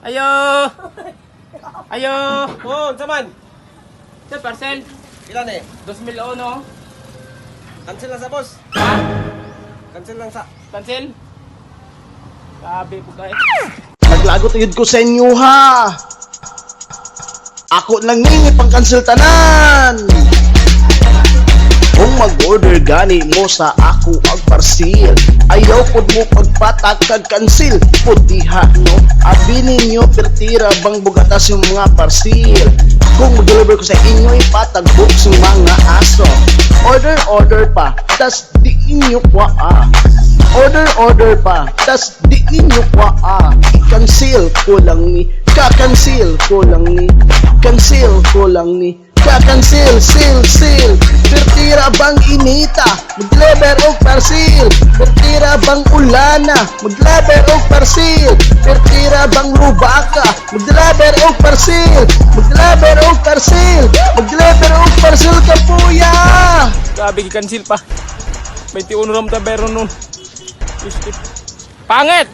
Ayo! Ayo! Oh, saman. Sir, parcel. Ilan eh? 2,000 no? Cancel lang sa boss. Ha? Cancel lang sa. Cancel? Sabi po kayo. Naglagot yun ko sa inyo ha. Ako lang ninyo pang cancel tanan. Kung mag-order gani mo sa ako ang parcel, ayaw pod mo pagpatak kag cancel pod diha no. Abi ninyo pertira bang bugatas yung mga parcel. Kung mag-deliver ko sa inyo ipatagbok sa mga aso. Order pa, tas di inyo kwa Order pa, tas di inyo kwa I-cancel ko lang ni, ka-cancel ko lang ni, cancel ko lang ni, ka-cancel, seal. Pertira bang inita, mag-deliver og parcel. Pertira bang ulana, mag-deliver og parcel. Pertira bang lubaka, mag-deliver og parcel. Mag-deliver og parcel, mag-deliver og parcel kapuya. Sabi cancel pa. 21 ram ta pero nun. Pangit!